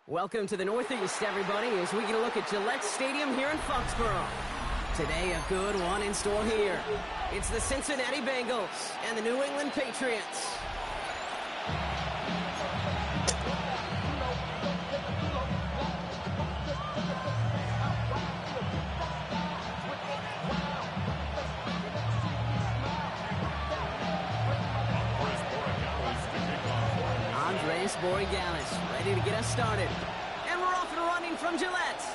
Welcome to the Northeast, everybody, as we get a look at Gillette Stadium here in Foxborough. Today, a good one in store here. It's the Cincinnati Bengals and the New England Patriots. Boregalis ready to get us started. And we're off and running from Gillette.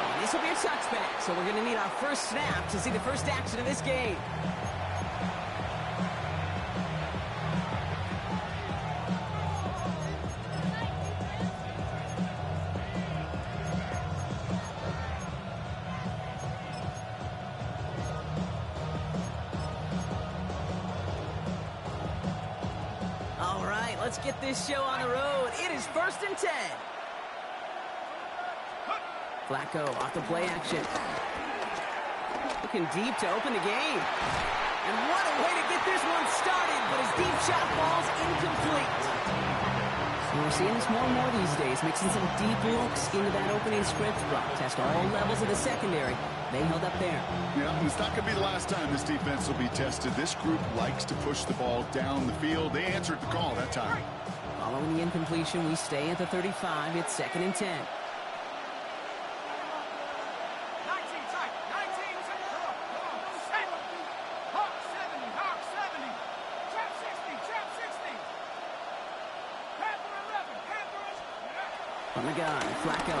And this will be a touchback, so we're going to need our first snap to see the first action of this game. Let's get this show on the road. It is 1st and 10. Flacco off the play action. Looking deep to open the game. And what a way to get this one started, but his deep shot falls incomplete. So we're seeing this more and more these days, mixing some deep looks into that opening script. Test all levels of the secondary. They held up there. Yeah, and it's not going to be the last time this defense will be tested. This group likes to push the ball down the field. They answered the call that time. Following the incompletion, we stay at the 35. It's 2nd and 10. From the gun, Flacco.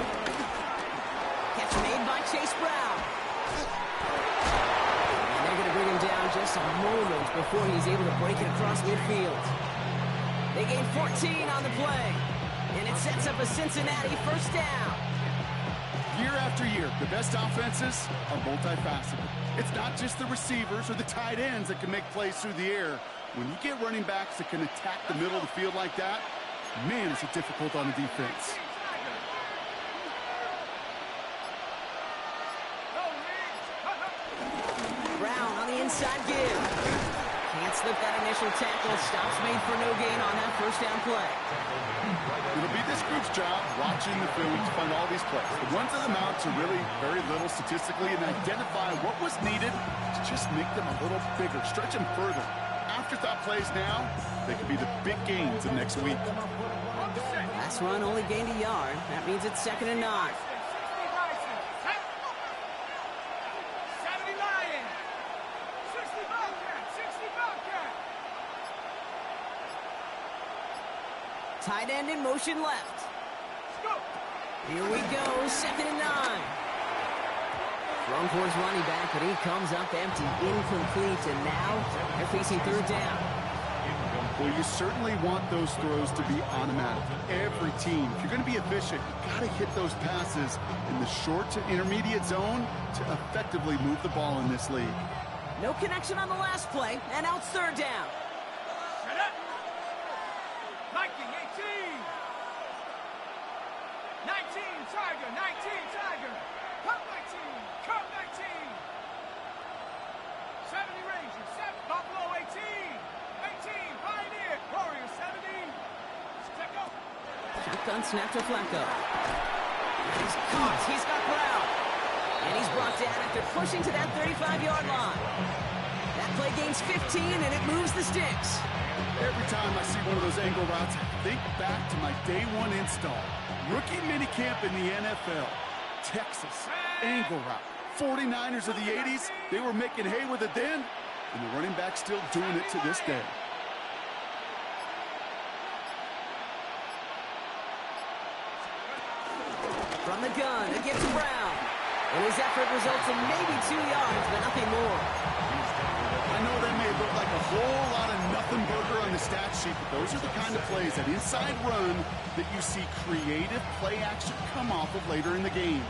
Catch made by Chase Brown. And they're going to bring him down just a moment before he's able to break it across midfield. They gain 14 on the play. And it sets up a Cincinnati first down. Year after year, the best offenses are multifaceted. It's not just the receivers or the tight ends that can make plays through the air. When you get running backs that can attack the middle of the field like that, man, is it difficult on the defense. Brown on the inside give. Can't slip that initial tackle. Stops made for no gain on that first down play. It'll be this group's job watching the film to find all these plays. The ones that amount to really very little statistically and identify what was needed to just make them a little bigger, stretch them further. Afterthought plays now, they could be the big gains of next week. Last run only gained a yard. That means it's 2nd and 9. Tight end in motion left. Here we go, 2nd and 9. Thrown towards running back, but he comes up empty, incomplete, and now they're facing 3rd down. Well, you certainly want those throws to be automatic. Every team, if you're going to be efficient, you got to hit those passes in the short to intermediate zone to effectively move the ball in this league. No connection on the last play, and now it's 3rd down. Set up. 19, 18. 19, Tiger, 19, Tiger. Come 19, come 19. 70 Rangers, 7, Buffalo 18. 18, Pioneer, Warrior 70. Step up. Shotgun snap to Flacco. He's caught, he's got Brown. And he's brought down after pushing to that 35-yard line. That play gains 15, and it moves the sticks. Every time I see one of those angle routes, I think back to my day one install. Rookie minicamp in the NFL. Texas, angle route. 49ers of the 80s, they were making hay with it then, and the running back's still doing it to this day. From the gun, it gets Brown. And his effort results in maybe 2 yards, but nothing more. I know that may look like a whole lot of nothing burger on the stat sheet, but those are the kind of plays, that inside run, that you see creative play action come off of later in the game.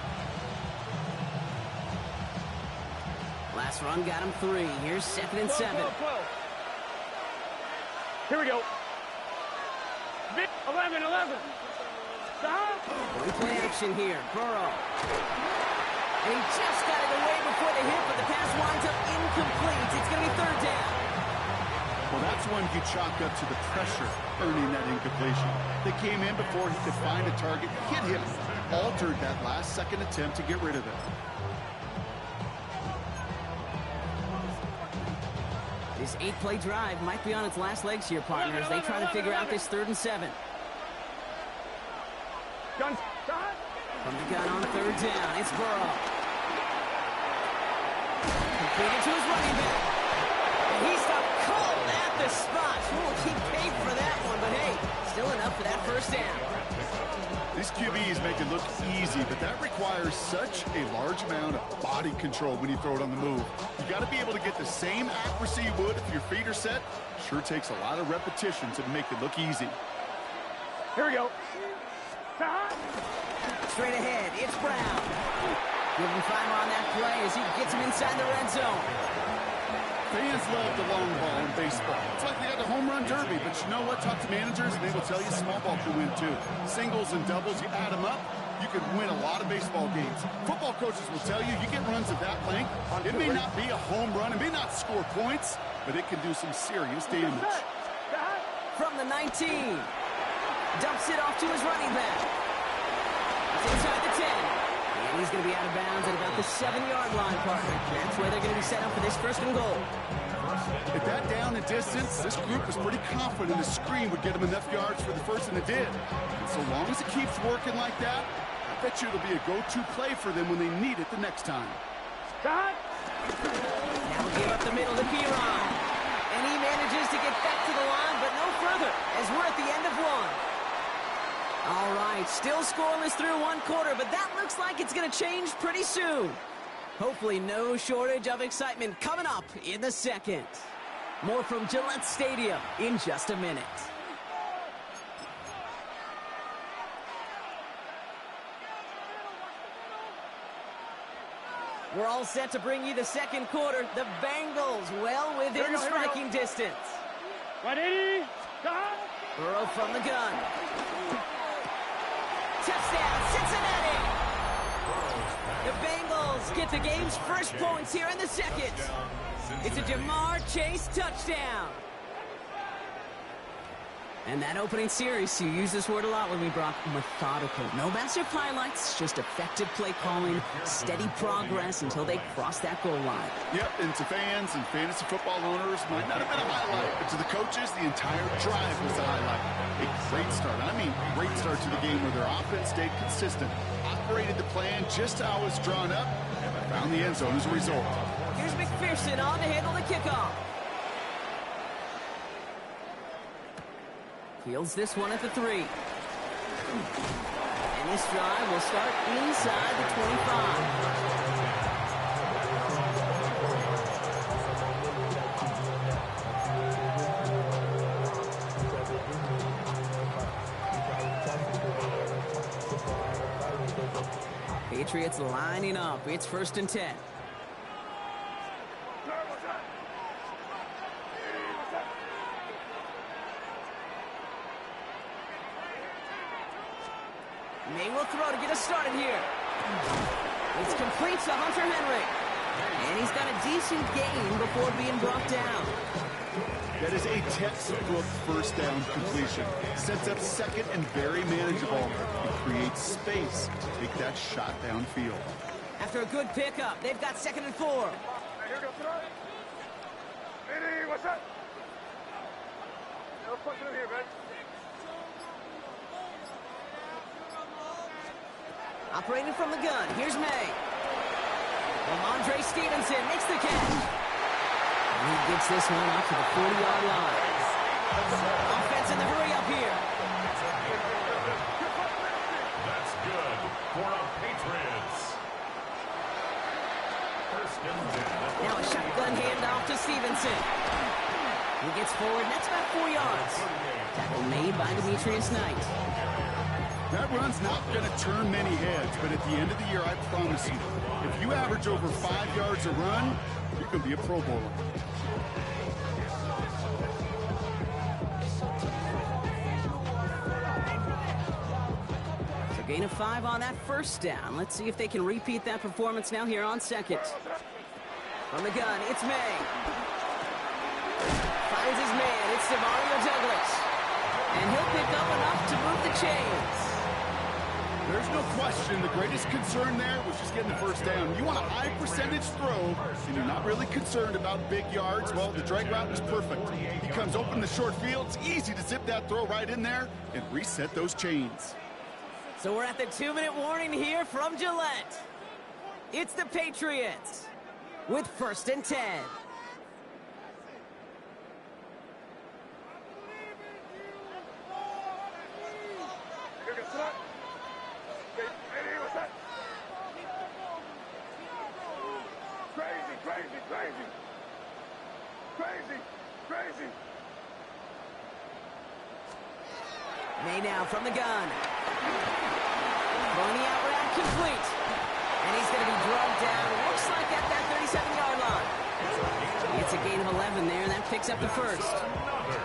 Last run got him 3. Here's 2nd and 7. Here we go. 11, 11. Stop. One play action here. Burrow. And he just got it away before the hit, but the pass winds up incomplete. It's going to be 3rd down. Well, that's when one you chalk up to the pressure earning that incompletion. They came in before he could find a target, hit him, altered that last-second attempt to get rid of it. This 8-play drive might be on its last legs here, partners. They try to figure out this 3rd and 7. Guns. From the gun on 3rd down, it's Burrow. Completed to his running back. And he stopped cold at the spot. We'll keep pace for that one, but hey, still enough for that 1st down. These QBs make it look easy, but that requires such a large amount of body control when you throw it on the move. You got to be able to get the same accuracy you would if your feet are set. Sure takes a lot of repetition to make it look easy. Here we go. Straight ahead, it's Brown. Give him 5 on that play as he gets him inside the red zone. Fans love the long ball in baseball. It's like they got the home run derby, but you know what? Talk to managers, and they will tell you small ball can win too. Singles and doubles, you add them up, you can win a lot of baseball games. Football coaches will tell you, you get runs of that length, it may not be a home run, it may not score points, but it can do some serious damage. From the 19. Dumps it off to his running back. It's inside the 10. And he's going to be out of bounds at about the 7-yard line, partner. That's where they're going to be set up for this 1st and goal. At that down and distance, this group was pretty confident the screen would get them enough yards for the 1st, and it did. And so long as it keeps working like that, I bet you it'll be a go-to play for them when they need it the next time. Now we give up the middle to Piron. And he manages to get back to the line, but no further, as we're at the end of 1. All right, still scoreless through 1 quarter, but that looks like it's going to change pretty soon. Hopefully no shortage of excitement coming up in the 2nd. More from Gillette Stadium in just a minute. We're all set to bring you the 2nd quarter. The Bengals well within striking distance. 180. Burrow from the gun. Touchdown, Cincinnati! The Bengals get the game's first points here in the 2nd. It's a Jamar Chase touchdown. And that opening series, you use this word a lot when we brought methodical. No massive highlights, just effective play calling, steady progress until they cross that goal line. Yep, and to fans and fantasy football owners, might not have been a highlight, but to the coaches, the entire drive was a highlight. A great start, and I mean great start to the game where their offense stayed consistent, operated the plan just how it was drawn up, and found the end zone as a result. Here's McPherson on to handle the kickoff. Fields this one at the 3. And this drive will start inside the 25. Patriots lining up. It's 1st and 10. May will throw to get us started here. It's complete to Hunter Henry. And he's got a decent gain before being brought down. That is a textbook 1st down completion. Sets up 2nd and very manageable. It creates space to take that shot downfield. After a good pickup, they've got 2nd and 4. What's up? Let's push it here, man. Operating from the gun, here's May. Ramondre Stevenson makes the catch. And he gets this one up to the 40-yard line. Offense in the hurry up here. That's good for the Patriots. 1st and 10. Now a shotgun handoff to Stevenson. He gets forward, and that's about 4 yards. Tackle made by Demetrius Knight. That run's not going to turn many heads, but at the end of the year, I promise you, if you average over 5 yards a run, you're going to be a Pro Bowler. So gain of 5 on that 1st down. Let's see if they can repeat that performance now here on 2nd. From the gun, it's May. Finds his man. It's Mario Douglas. And he'll pick up enough to move the chains. There's no question the greatest concern there was just getting the first down. You want a high percentage throw, and you're not really concerned about big yards. Well, the drag route is perfect. He comes open the short field. It's easy to zip that throw right in there and reset those chains. So we're at the 2-minute warning here from Gillette. It's the Patriots with 1st and 10. May now from the gun. Throwing the out route complete. And he's going to be drugged down. Looks like at that 37-yard line. It's a gain of 11 there, and that picks up the first.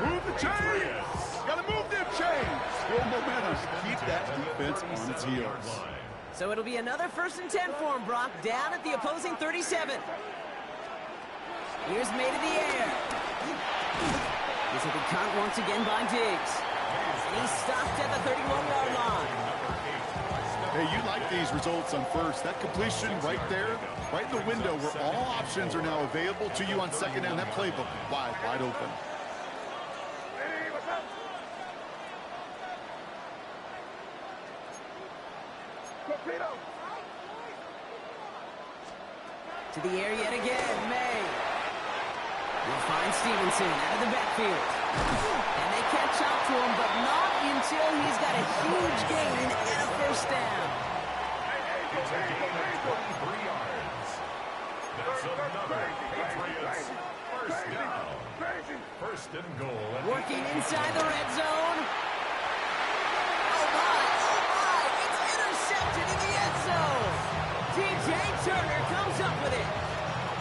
Move the chains! Gotta move them chains! Build momentum. Keep that defense on its heels. So it'll be another 1st and 10 for him, Brock, down at the opposing 37. Here's made in the air. This will be caught once again by Diggs. And he's stopped at the 31-yard line. Hey, you like these results on first. That completion right there, right in the window where all options are now available to you on second down. That playbook wide open. To the air yet again, May. We'll find Stevenson out of the backfield. And they catch up to him, but not until he's got a huge gain and a first down. It's a gain of 23 yards. That's another Patriots first down. First and goal. Working inside the red zone. Oh my, it's intercepted in the end zone. DJ Turner comes up with it.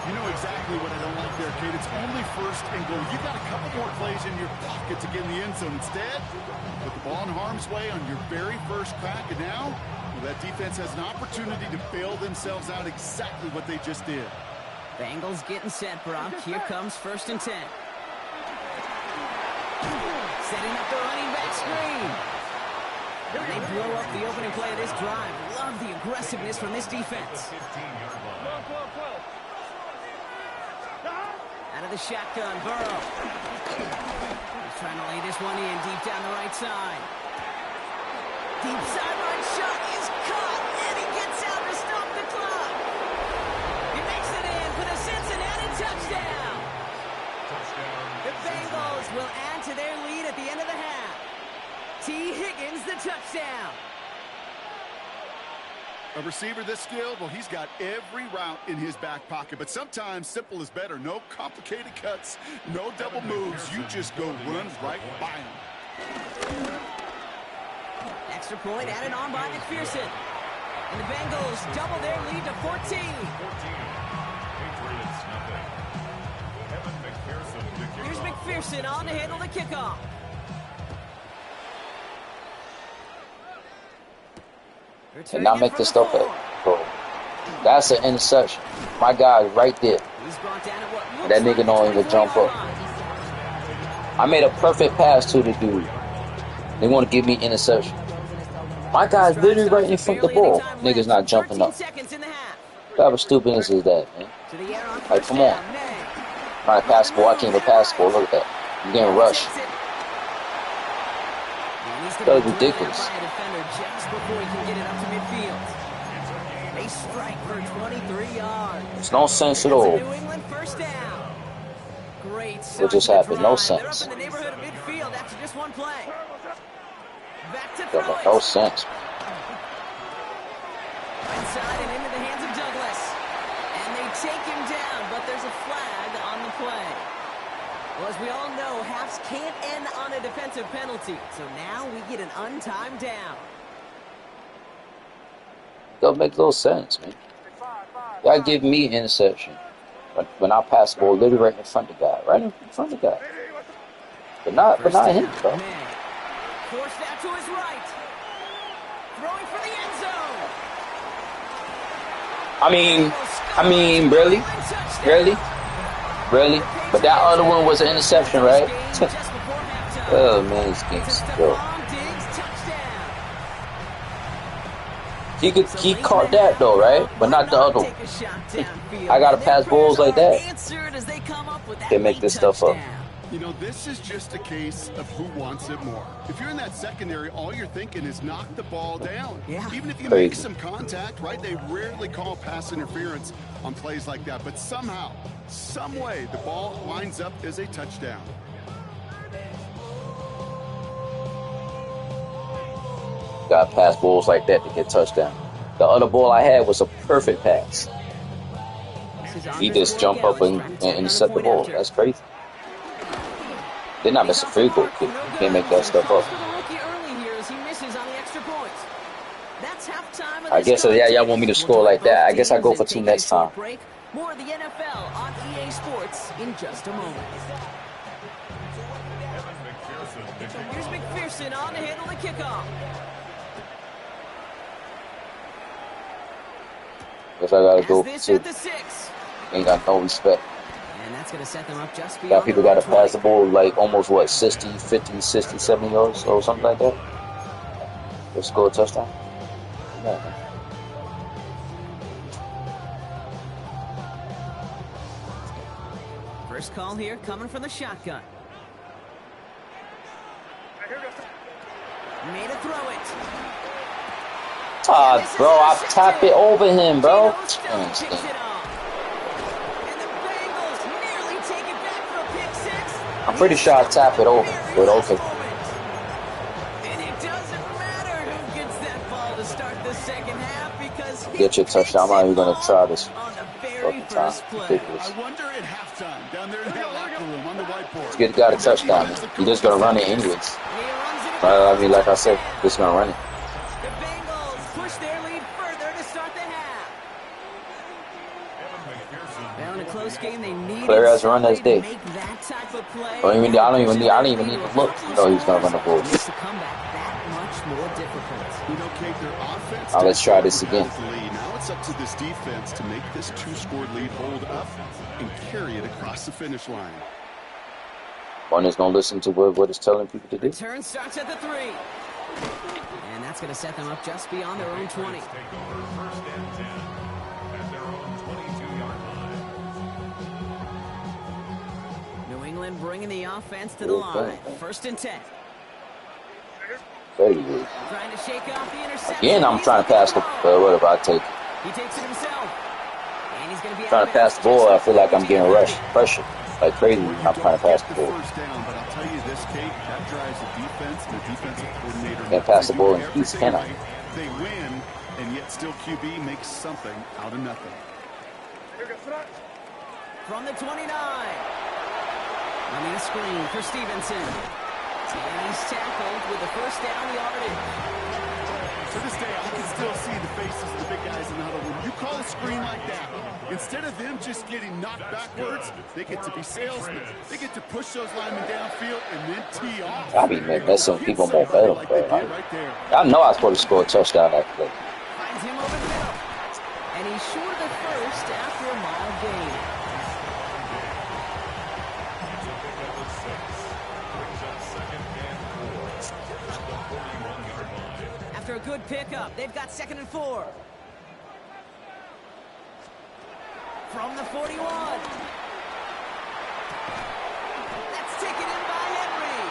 You know exactly what I don't like there, Kate. It's only 1st and goal. You got a couple more plays in your pocket to get in the end zone. Instead, put the ball in harm's way on your very first crack, and now that defense has an opportunity to bail themselves out exactly what they just did. Bengals getting set, Brock. Here comes 1st and 10. Setting up the running back screen. And they blow up the opening play of this drive. Love the aggressiveness from this defense. Out of the shotgun, Burrow. He's trying to lay this one in deep down the right side. Deep sideline shot is caught, and he gets out to stop the clock. He makes it in for the Cincinnati touchdown. The Bengals will add to their lead at the end of the half. T. Higgins, the touchdown. A receiver this skilled, well, he's got every route in his back pocket. But sometimes simple is better. No complicated cuts, no double moves. You just go run right by him. Extra point added on by McPherson. And the Bengals double their lead to 14. Patriots nothing. Here's McPherson on to handle the kickoff. And not make this stuff up, bro. That's an interception. My guy right there. That nigga don't even jump up. I made a perfect pass to the dude. They want to give me interception. My guy's literally right in front of the ball. Nigga's not jumping up. What type of stupidness is that, man? Like, come on. Trying to pass the ball. I can't even pass the ball. Look at that. I'm getting rushed. That was ridiculous. They strike for 23 yards. There's no sense at all. New England first down. Great. What just happened? No sense. In the neighborhood of midfield after just one play. Back to That makes no sense. Inside and into the hands of Douglas. And they take him down, but there's a flag on the play. Well, as we all know, halves can't end on a defensive penalty. So now we get an untimed down. Don't make no sense, man. Y'all give me interception when I pass the ball literally right in front of the guy, right in front of the guy. But not him, bro. Forced out to his right. Throwing for the end zone. I mean, really? Really? Really? But that other one was an interception, right? Oh, man, this game's still. He caught that, though, right? But not the other one. I got to pass balls like that. Can't make this stuff up. You know, this is just a case of who wants it more. If you're in that secondary, all you're thinking is knock the ball down. Yeah. Even if you make some contact, right? They rarely call pass interference on plays like that. But somehow, some way, the ball winds up as a touchdown. Got pass balls like that to get touchdown. The other ball I had was a perfect pass. He just jump up and intercept the ball. That's crazy. They're not missing free goal kick. You can't make that stuff up. I guess y'all want me to score like that. I guess I go for 2 next time. More of the NFL on EA Sports in just a moment. Here's McPherson on to handle the kickoff. Guess I gotta go for 2. Ain't got no respect. And that's going to set them up just beyond. Got people got to pass the ball like almost, what, 60, 50, 60, 70 yards or something like that. Let's score a touchdown. Yeah. First call here coming from the shotgun. Made a throw it. Ah, bro, I tap it over him, bro. I'm pretty sure I tap it over, but okay. And it doesn't matter who gets that ball to start the second half because get your touchdown. I'm not even gonna try this on the very first play. Ridiculous. I wonder at halftime down there in the locker room on the whiteboard. Let's get got a touchdown. You're just gonna run it anyways. I mean, like I said, just gonna run it. The Bengals push their lead further to start the half. Now in a close game, they need Player has run this day. make that type of play. I don't even need to look. You know he's gonna run the ball. Makes the comeback that much more difficult. You know, Kate, their offense. Now let's try this again. Now it's up to this defense to make this 2-score lead hold up and carry it across the finish line. One is gonna listen to what it's telling people to do. Turn starts at the 3. And that's going to set them up just beyond their own 20. Take over 1st and 10 at their own 22-yard line. New England bringing the offense to the line. 1st and 10. Very good. Trying to shake off the interception. Again, I'm trying to pass the. Whatever I take. He takes it himself. And he's going to be Trying to pass the ball. I feel like I'm getting rushed, pressure, like crazy. I'm trying to pass the ball. First down, but I'll tell you this, Kate, that drives the defense and the defensive coordinator. Can't pass the ball in peace, can I? They win, and yet still QB makes something out of nothing. From the 29. Running a screen for Stevenson. And he's tackled with the first down yardage. To this day, I can still see the faces of the big guys in the huddle. When you call a screen like that, instead of them just getting knocked backwards, they get to be salesmen. They get to push those linemen downfield and then tee off. I be messing people more better, bro. I know I was supposed to score a touchdown that play. Finds him over the middle. And he's short of the first after a mile gain. After a good pickup, they've got 2nd and 4. From the 41. That's taken in by Henry.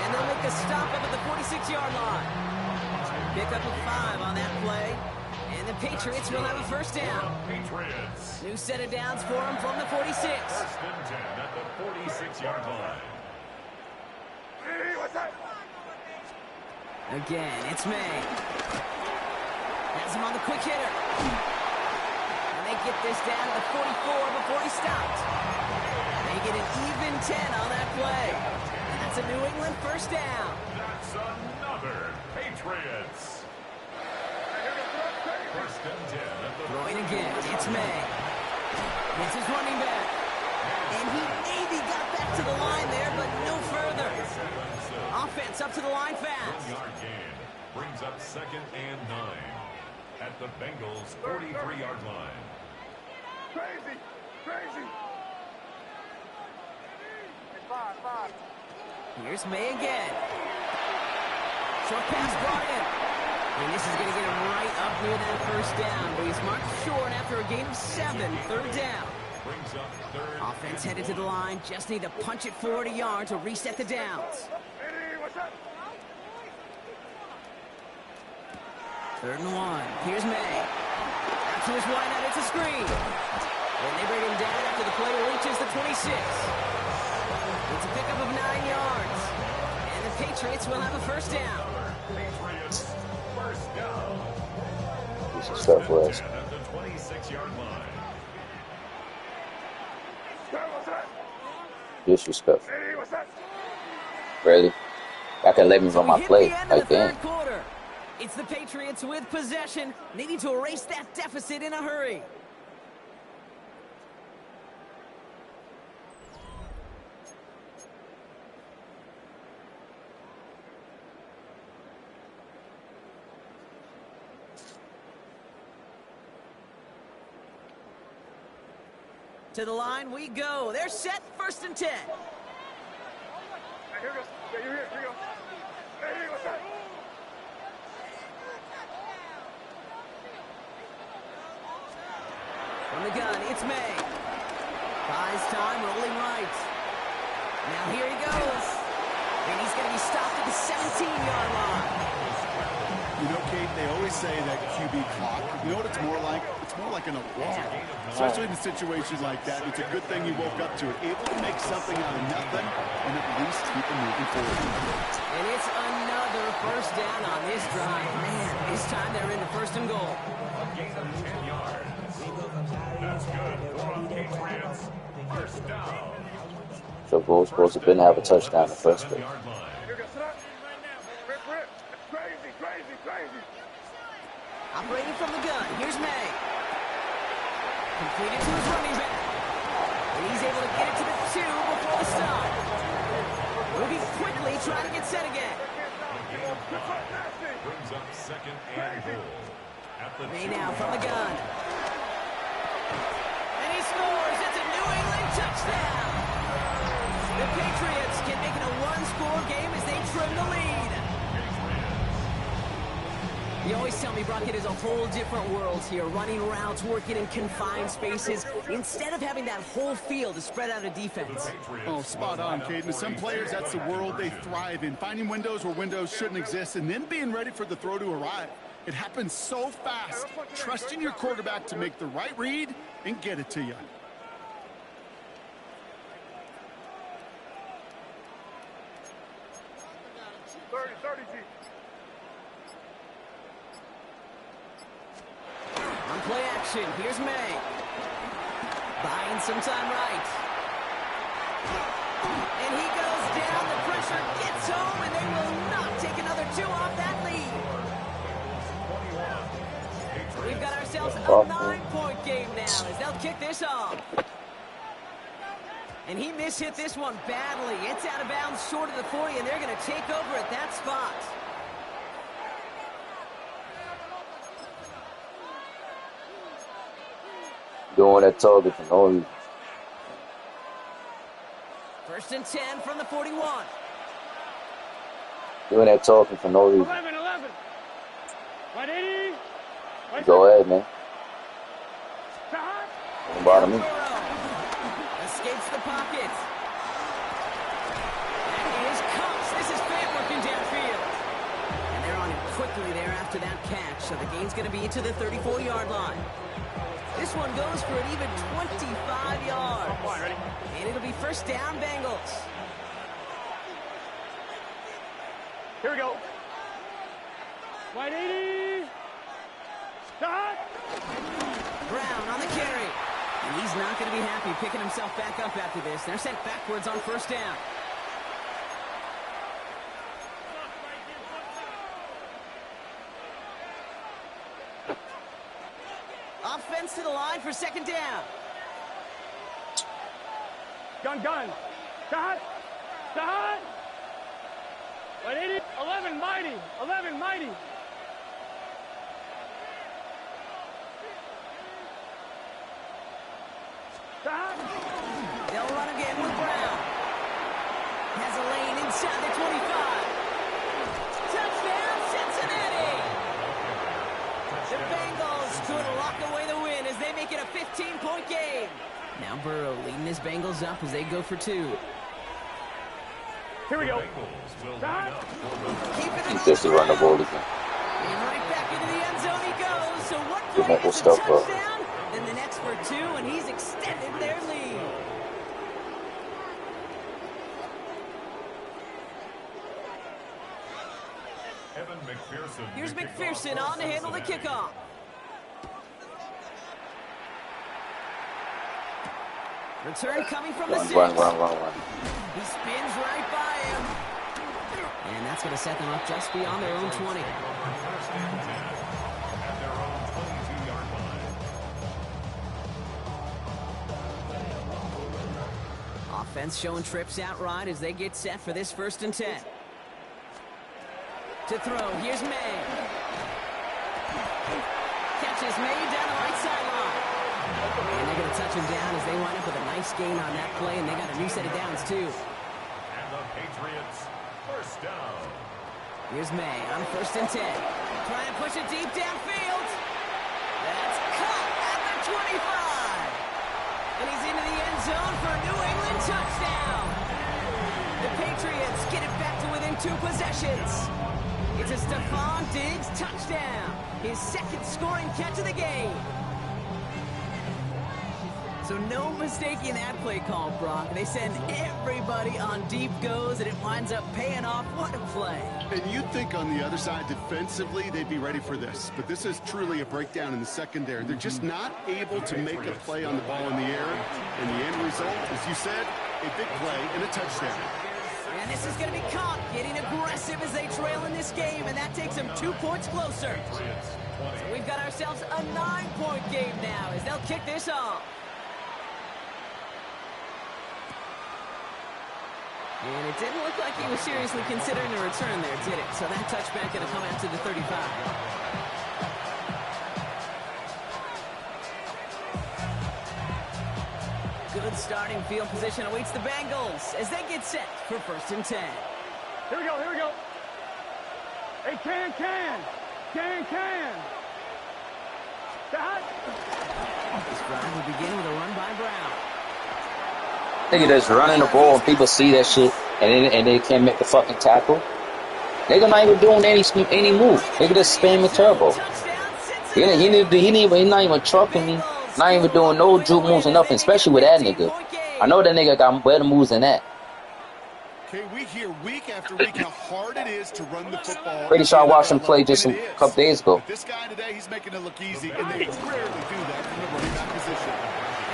And they'll make a stop up at the 46-yard line. Pickup of 5 on that play. And the Patriots will have a first down. Patriots. New set of downs for them from the 46. 1st and 10 at the 46-yard line. Again, it's May. Has him on the quick hitter. And they get this down to the 44 before he stopped. They get an even 10 on that play. And that's a New England first down. That's another Patriots. 1st and 10 at the Throwing again, it's May. It's his running back. And he maybe got back to the line there, but no further. Offense up to the line fast. 1-yard gain brings up 2nd and 9 at the Bengals' 43-yard line. Here's May again. Short pass brought in. And this is going to get him right up near that first down. But he's marked short after a gain of 7. Third down. Offense headed to the line. Just need to punch it forward a yard to reset the downs. 3rd and 1. Here's May. Out to his wideout. It's a screen. And they bring him down after the play reaches the 26. It's a pickup of 9 yards. And the Patriots will have a first down. Patriots, first down. This is stuff, Wes. At the 26-yard line. Disrespectful. Really? I can let me run my play. Like, damn. It's the Patriots with possession, needing to erase that deficit in a hurry. To the line we go. They're set, 1st and 10. Here we go. Yeah, you're here. Here you go. Hey, what's that? From the gun, it's May. Buys time, rolling right. Now here he goes. And he's going to be stopped at the 17-yard line. You know, Kate, they always say that QB clock. You know what it's more like? It's more like an alarm. Especially in a situation like that. It's a good thing you woke up to it. Able to make something out of nothing and at least keep it moving forward. And it's another first down on this drive. Man, this time they're into 1st and goal. A gain of 10 yards. That's good for the Patriots. First down. So Bulls supposed to have a touchdown in the first place. Here we go. Sit up. Rip. Crazy. Operating from the gun, here's May. Completed to his running back. And he's able to get it to the 2 before the stop. Moving quickly, trying to get set again. Brings up 2nd and goal. At the May now from the gun. And he scores. It's a New England touchdown. The Patriots can make it a 1-score game as they trim the lead. You always tell me, Brock, it is a whole different world here. Running routes, working in confined spaces, instead of having that whole field to spread out a defense. Oh, spot on, Caden. Some players, that's the world they thrive in. Finding windows where windows shouldn't exist and then being ready for the throw to arrive. It happens so fast. Trusting your quarterback to make the right read and get it to you. On play action, here's May. Buying some time right. And he goes down, the pressure gets home, and they will not take another 2 off that lead. We've got ourselves a 9-point game now as they'll kick this off. And he mishit this one badly. It's out of bounds short of the 40, and they're going to take over at that spot. Doing that target for no reason. 1st and 10 from the 41. Doing that talking for no reason. 11. 180. Go ahead, man. Don't bother me. Escapes the pocket. That is Cox. This is Fant working downfield. And they're on him quickly there after that catch. So the gain's going to be to the 34-yard line. This one goes for an even 25 yards. And it'll be 1st down, Bengals. Here we go. 180. Stop. Brown on the carry. And he's not going to be happy picking himself back up after this. They're sent backwards on 1st down. Offense to the line for 2nd down. Gun. Stop. 180. 11 mighty. Stop. They'll run again with Brown. Has a lane inside the 25. Touchdown, Cincinnati! The Bengals could lock away the win as they make it a 15-point game. Now Burrow leading his Bengals up as they go for 2. Here we go. He's just to run the ball again. And right back into the end zone he goes. So one Good play mental is a stuff, bro. touchdown, then the next for 2, and he's extended their lead. Here's McPherson on to handle the kickoff. Return coming from the 6. Run. He spins right by him. And that's going to set them up just beyond their own 20. Offense showing trips out right as they get set for this 1st and 10. To throw, here's May. Catches May down the right sideline. And they're going to touch him down as they wind up with a nice gain on that play, and they got a new set of downs, too. And the Patriots, 1st down. Here's May on 1st and 10. Trying to push it deep downfield. That's caught at the 25. And he's into the end zone for a New England touchdown. The Patriots get it back to within 2 possessions. It's a Stephon Diggs touchdown. His 2nd scoring catch of the game. So no mistaking that play call, Brock. They send everybody on deep goes, and it winds up paying off. What a play. And you'd think on the other side, defensively, they'd be ready for this. But this is truly a breakdown in the secondary. They're just not able to make a play on the ball in the air. And the end result, as you said, a big play and a touchdown. And this is going to be caught, getting aggressive as they trail in this game, and that takes them 2 points closer. So we've got ourselves a 9-point game now as they'll kick this off. And it didn't look like he was seriously considering a return there, did it? So that touchback going to come out to the 35. Good starting field position awaits the Bengals as they get set for 1st and 10. Here we go. Hey, can. This drive will begin with a run by Brown. Nigga just running the ball and people see that shit and they can't make the fucking tackle. Nigga not even doing any move. Nigga just spamming turbo. He not even trucking me. Not even doing no juke moves or nothing, especially with that nigga. I know that nigga got better moves than that. Okay, we hear week after week how hard it is to run the football. Pretty sure I watched him play just a couple days ago. But this guy today, he's making it look easy, and they rarely do that from the running back position.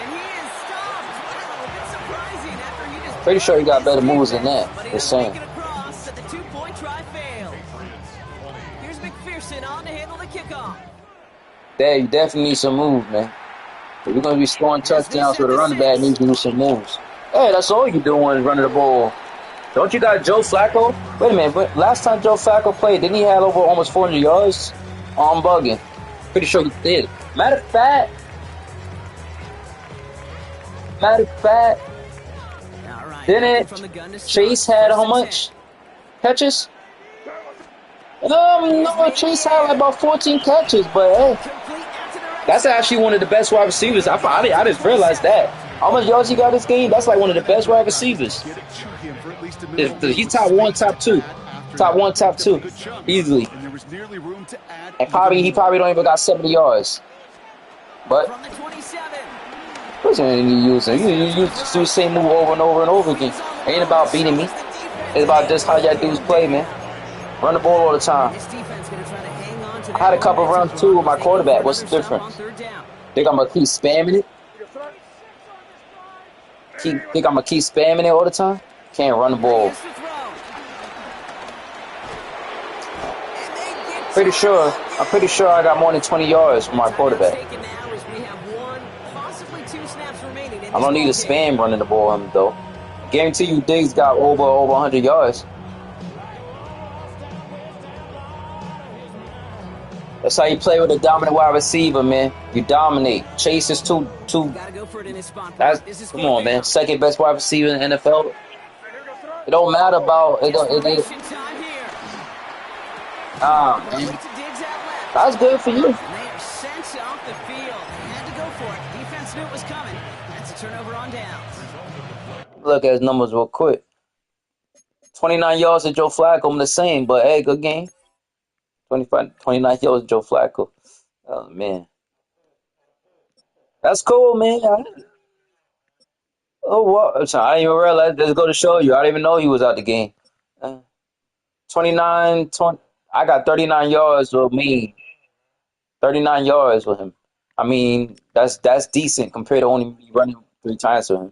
And he is stopped. Wow, a bit surprising after he just Pretty sure he got better moves than that. Just saying. But he doesn't make it across, so the 2-point try fails. Here's McPherson on to handle the kickoff. Dad, you definitely need some moves, man. If you're going to be scoring touchdowns with a running back, you need to do some moves. Hey, that's all you doing is running the ball. Don't you got Joe Flacco? Wait a minute, but last time Joe Flacco played, didn't he have over almost 400 yards? Oh, I'm bugging. Pretty sure he did. Matter of fact, didn't Chase had how much catches? No, Chase had like about 14 catches, but hey, that's actually one of the best wide receivers. I just realized that. How much yards he got this game? That's like one of the best wide receivers. He's top 1, top 2. Top 1, top 2. Easily. And he probably don't even got 70 yards. But what's you using? You use the same move over and over and over again. It ain't about beating me. It's about just how y'all dudes play, man. Run the ball all the time. I had a couple runs too with my quarterback. What's the difference? Think I'm gonna keep spamming it? Think I'm gonna keep spamming it all the time? Can't run the ball. I'm pretty sure I got more than 20 yards from my quarterback. I don't need a spam running the ball him though. Guarantee you Diggs got over 100 yards. That's how you play with a dominant wide receiver, man. You dominate. Chase is too. Come on, man. Second best wide receiver in the NFL. It don't matter about it. It Desperation time here. man. Complete to Diggs out left. That's good for you. And they are sent off the field. They had to go for it. Defense knew it was coming. That's a turnover on downs. Look at his numbers real quick. 29 yards to Joe Flacco. I'm the same, but hey, good game. 29 yards to Joe Flacco. Oh man, that's cool, man. Oh what? So I didn't even realize. Let's go to show you. I didn't even know he was out the game. 29, 20. I got 39 yards with me. 39 yards with him. I mean, that's decent compared to only running 3 times with him.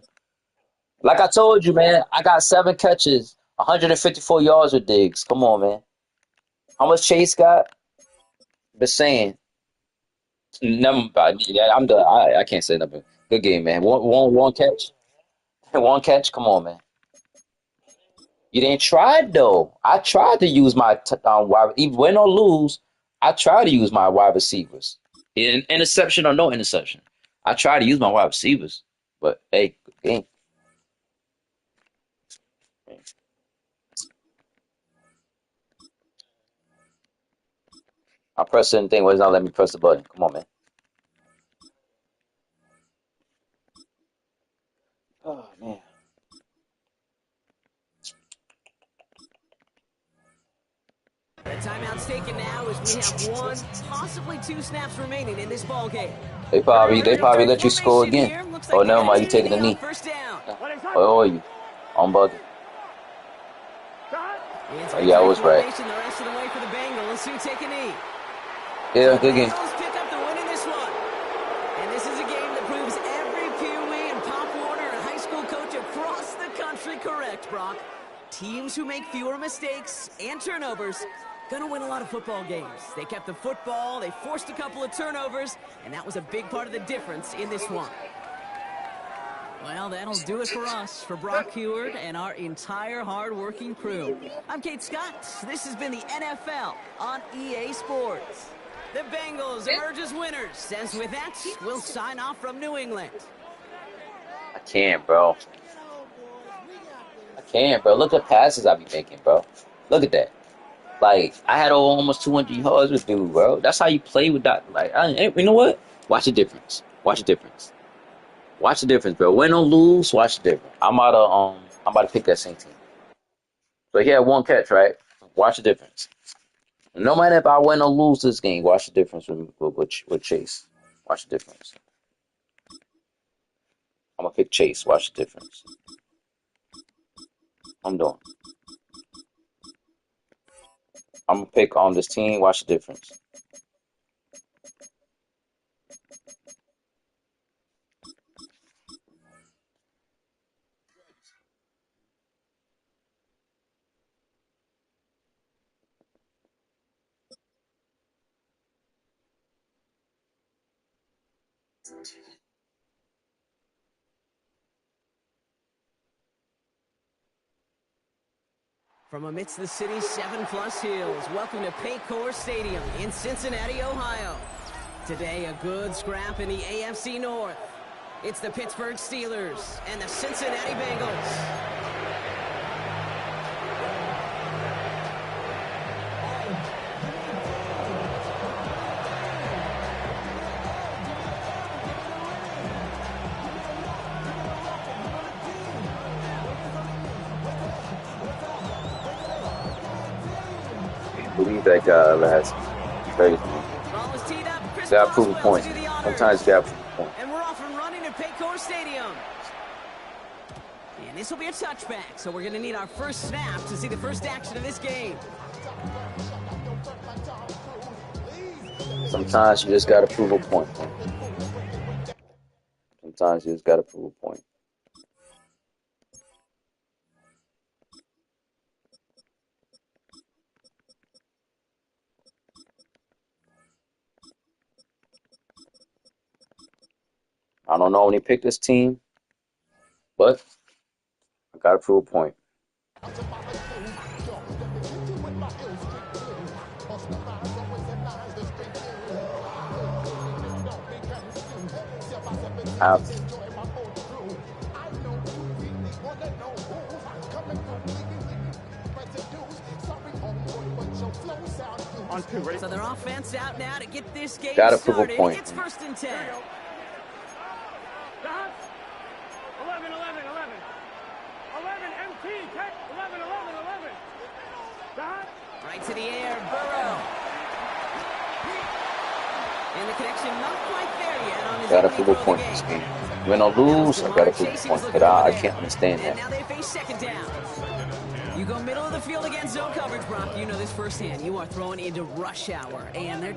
Like I told you, man, I got 7 catches, 154 yards with Diggs. Come on, man. How much Chase got? Just saying. Never, yeah, I'm done. I can't say nothing. Good game, man. One catch. One catch. Come on, man. You didn't try though. I tried to use my wide, even win or lose. I tried to use my wide receivers. Interception or no interception, I tried to use my wide receivers. But hey, good game. I pressed certain thing. Why it's not letting me press the button? Come on, man. Oh man. The timeout's taken now as we have 1, possibly 2 snaps remaining in this ball game. They probably let you score again. Oh, never mind. You taking the knee. First down. Oh, you on bucket. Oh, yeah, I was right. The rest of the way for the Bengals who take a knee. Yeah, good game. Bengals pick up the win in this one. And this is a game that proves every Pee Wee and Pop Warner and high school coach across the country correct, Brock. Teams who make fewer mistakes and turnovers gonna win a lot of football games. They kept the football, they forced a couple of turnovers, and that was a big part of the difference in this one. Well, that'll do it for us, for Brock Heward and our entire hard-working crew. I'm Kate Scott. This has been the NFL on EA Sports. The Bengals emerge as winners. As with that, we'll sign off from New England. I can't, bro. I can't, bro. Look at passes I be making, bro. Look at that. Like, I had almost 200 yards with dude, bro. That's how you play with that. Like, you know what? Watch the difference. Watch the difference. Watch the difference, bro. Win or lose, watch the difference. I'm about to pick that same team. So he had 1 catch, right? Watch the difference. No matter if I win or lose this game, watch the difference with Chase. Watch the difference. I'm gonna pick Chase. Watch the difference. I'm doing. I'm gonna pick on this team. Watch the difference. From amidst the city's 7+ hills, welcome to Paycor Stadium in Cincinnati, Ohio. Today, a good scrap in the AFC North. It's the Pittsburgh Steelers and the Cincinnati Bengals. Believe that guy last crazy. Got to prove a point. Sometimes you got to prove a point. And we're off and running at Paycor Stadium. And this will be a touchback, so we're going to need our first snap to see the first action of this game. Sometimes you just got to prove a point. Sometimes you just got to prove a point. I don't know when he picked this team, but I got to prove a point. I have to. On 2, ready? So their offense out now to get this game Gotta prove a started. point. It's 1st and 10. 11, 11, 11. 11, MT, 10, 11, 11, 11. Right to the air, Burrow. And the connection not quite there yet on his Gotta opening prove a throw point of in the this game. game. Win or lose, I gotta prove a point. But I can't understand And that. now they face 2nd down. You go middle of the field against zone coverage, Brock. You know this firsthand. You are throwing into rush hour, and there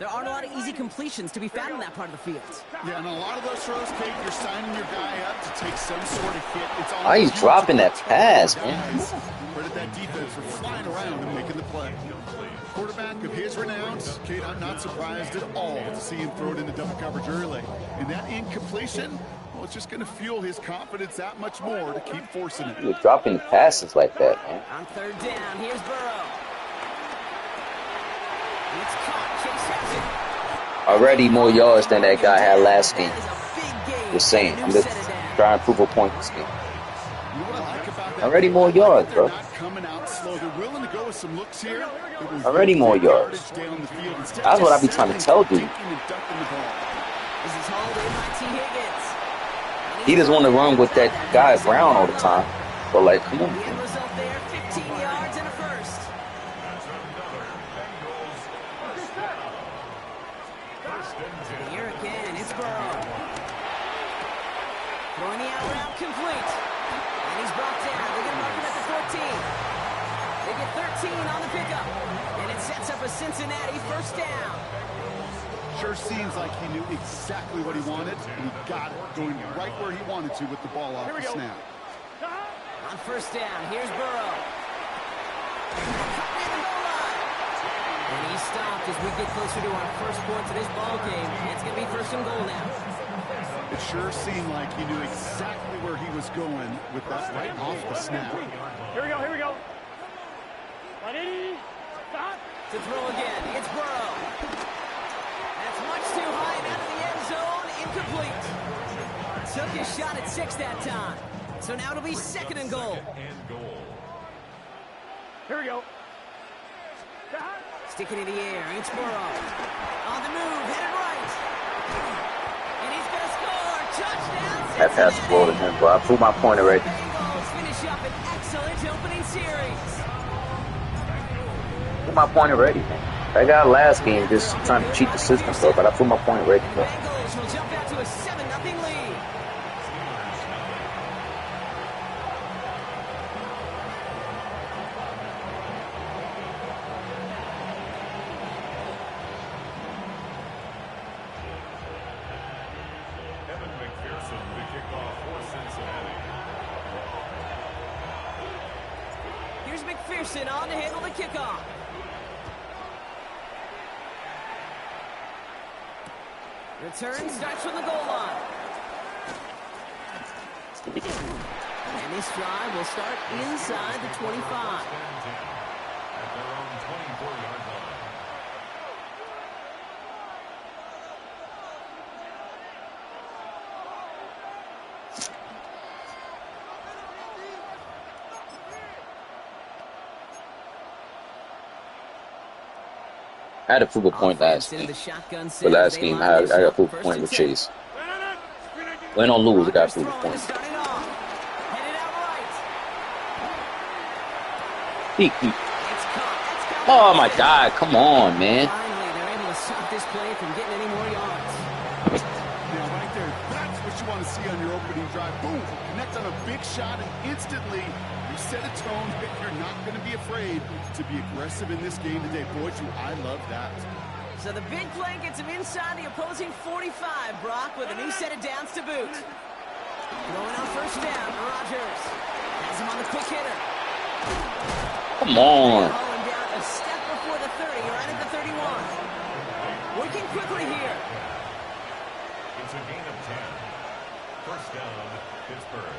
aren't a lot of easy completions to be found in that part of the field. Yeah, and a lot of those throws, Kate, you're signing your guy up to take some sort of hit. It's all Why he's dropping that pass, man? Credit that defense for flying around and making the play. Quarterback of his renown, Kate, I'm not surprised at all to see him throw it into double coverage early. And that incompletion, well, it's just going to fuel his confidence that much more to keep forcing it. You're dropping passes like that, man. On 3rd down, here's Burrow. It's caught. Chase has it. Already more yards than that guy had last game. That is a big gain. Just saying. I'm New just set it down. trying to prove a point this game. You know what I like about that? Already more yards, bro. They're not coming out slow. They're willing to go with some looks here. Already more yards. That's what I be trying to tell dude. This is hauled in by T. Higgins. He just want to run with that guy Brown all the time. But like, come on. The end result there, 15 yards and a first. Here again, it's Burrow. Throwing the out route complete. And he's brought down. They're going to mark him at the 14. They get 13 on the pickup. And it sets up a Cincinnati 1st down. Sure seems like he knew exactly what he wanted, and he got it, going right where he wanted to with the ball off the snap. On 1st down, here's Burrow. Caught near the goal line. And he's stopped as we get closer to our first points of this ball game. It's going to be 1st and goal now. It sure seemed like he knew exactly where he was going with that right off the snap. Here we go. 180, stop. To throw again, it's Burrow. That's much too high and out of the end zone, incomplete. Took his shot at 6 that time. So now it'll be 2nd and goal. Here we go. Sticking in the air, it's Burrow. On the move, headed right. And he's going to score. Touchdown, That pass Cincinnati. floated him, bro. I proved my point already. Bengals finish up an excellent opening series. Proved my point already, man. That guy last game just trying to cheat the system, bro. But I proved my point already, bro. Bengals will jump out to a 7-0 lead. Evan McPherson, the kickoff for Cincinnati. Here's McPherson on to handle the kickoff. Return starts from the goal line. And this drive will start inside the 25. At their own 24-yard line. I had to prove a point last game. But last game, I got to prove a point with Chase. Win or lose, I got to prove a point. Oh my God, come on, man. Finally, they're able to stop this play from getting any more yards. Now, right there, that's what you want to see on your opening drive. Boom, connect on a big shot, and instantly you set a tone that you're not going to be afraid to be aggressive in this game today. Boy, I love that. So the big play gets him inside the opposing 45, Brock, with a new set of downs to boot. Going on 1st down, Rodgers has him on the quick hitter. Come on. Hauling down a step before the 30, right at the 31. Working quickly here. It's a gain of 10. 1st down, Pittsburgh.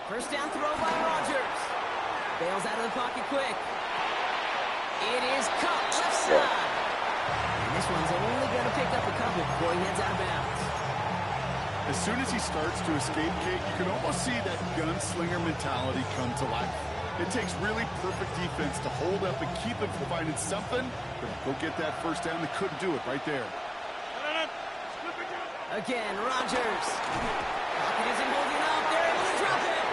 First down throw by Rodgers. Bails out of the pocket quick. It is caught left side. And this one's only going to pick up a couple before he heads out of bounds. As soon as he starts to escape, Kate, you can almost see that gunslinger mentality come to life. It takes really perfect defense to hold up and keep him from finding something. Go get that first down. They couldn't do it right there. Again, Rodgers. Pocket isn't holding up. They're able to drop it.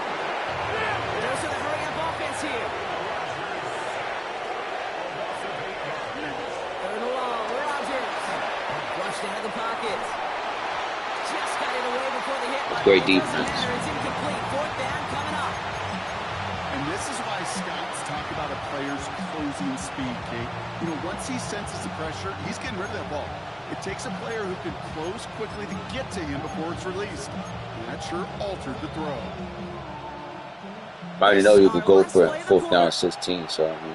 There's sort of hurry-up offense here. Third and long, Rodgers. Flushed out of the pocket. Just got it away before the hit. Great defense. It's incomplete. Fourth down coming up. And this is why scouts talk about a player's closing speed, Kate. You know, once he senses the pressure, he's getting rid of that ball. It takes a player who can close quickly to get to him before it's released. And that sure altered the throw. I already know you could go for it. 4th down and 16, so I mean.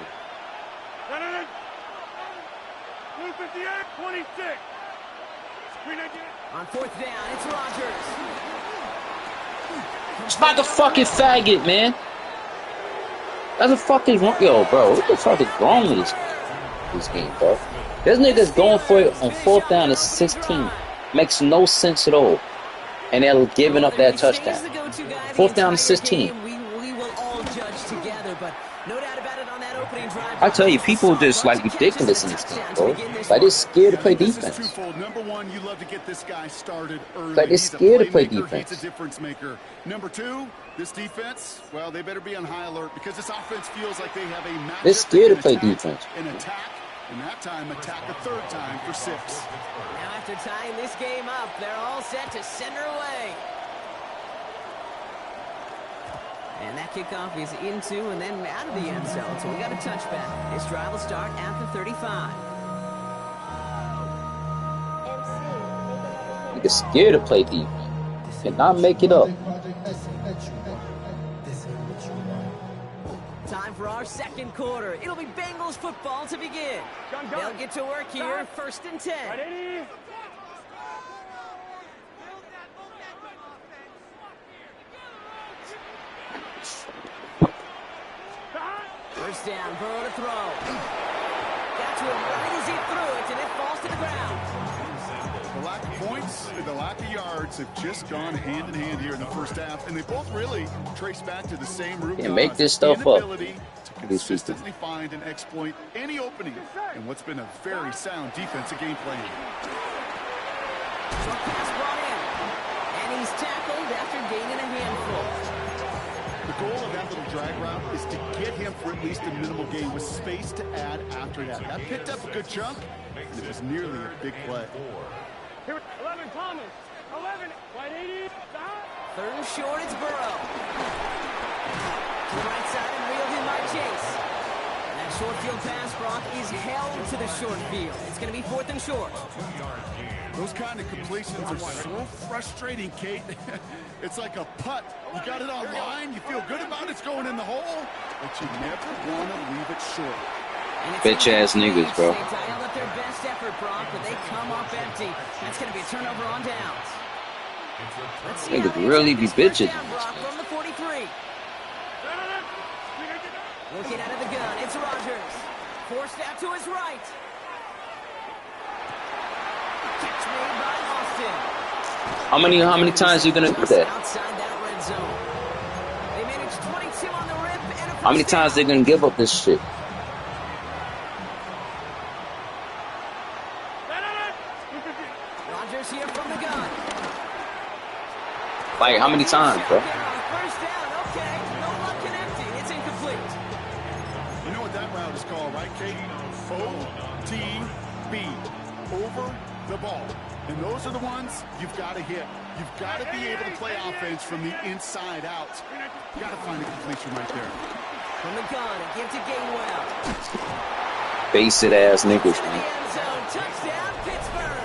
On 4th down, it's Rodgers. It's like a fucking faggot, man. That's a fucking wrong. Yo, bro, what the fuck is wrong with this game, bro? This nigga's going for it on 4th down and 16. Makes no sense at all. And they're giving up that touchdown. 4th down and 16. We will all judge together, but no doubt about it on that opening drive. I tell you, people just like ridiculous in this game, bro. Like they're scared to play defense. Number one, you love to get this guy started early. Like they're scared to play defense. He's a difference maker. Number two, this defense, well, they better be on high alert because this offense feels like they have a matchup. They're scared to play defense. An attack, and that time attack a third time for 6. Now after tying this game up, they're all set to send her away. And that kickoff is into and then out of the end zone. So we got a touchback. This drive will start at the 35. Niggas scared to play defense. Cannot make it up. Time for our second quarter. It'll be Bengals football to begin. They'll get to work here. 1st and 10. First down, Burrow to throw. Got to him right as he threw it, and it falls to the ground. The lack of points and the lack of yards have just gone hand in hand here in the first half, and they both really trace back to the same root cause. Make this stuff up. To consistently find and exploit any opening in what's been a very sound defensive game plan. Short pass brought in, and he's tackled after gaining a handful. The goal of that little drag route is to get him for at least a minimal gain with space to add after that. That picked up a good chunk, and it was nearly a big play. 11, Thomas. 11, wide 80. 3rd and short, it's Burrow. To the right side and reeled in by Chase. And that short field pass, Brock, is held to the short field. It's going to be 4th and short. Those kind of completions are so frustrating, Kate. It's like a putt. You got it on line, you feel good about it's going in the hole, but you never want to leave it short. Bitch-ass niggas, bro. They dialed up their best effort, Brock, but they come up empty. That's going to be a turnover on downs. Niggas really be bitches. Brock from the 43. Looking out of the gun, it's Rodgers. Forced out to his right. Catch made by Austin. How many times are you gonna do that? Outside that red zone. They managed 22 on the rip and a How many times they gonna give up this shit? Rodgers here from the gun. Like, how many times, bro? First down, okay. No luck connecting. It's incomplete. You know what that route is called, right, Kate? OTB. Over the ball. And those are the ones you've got to hit. You've got to be able to play offense from the inside out. You got to find a completion right there. From the gun, a give to Gainwell. Basic ass niggas, man. End zone, touchdown, Pittsburgh.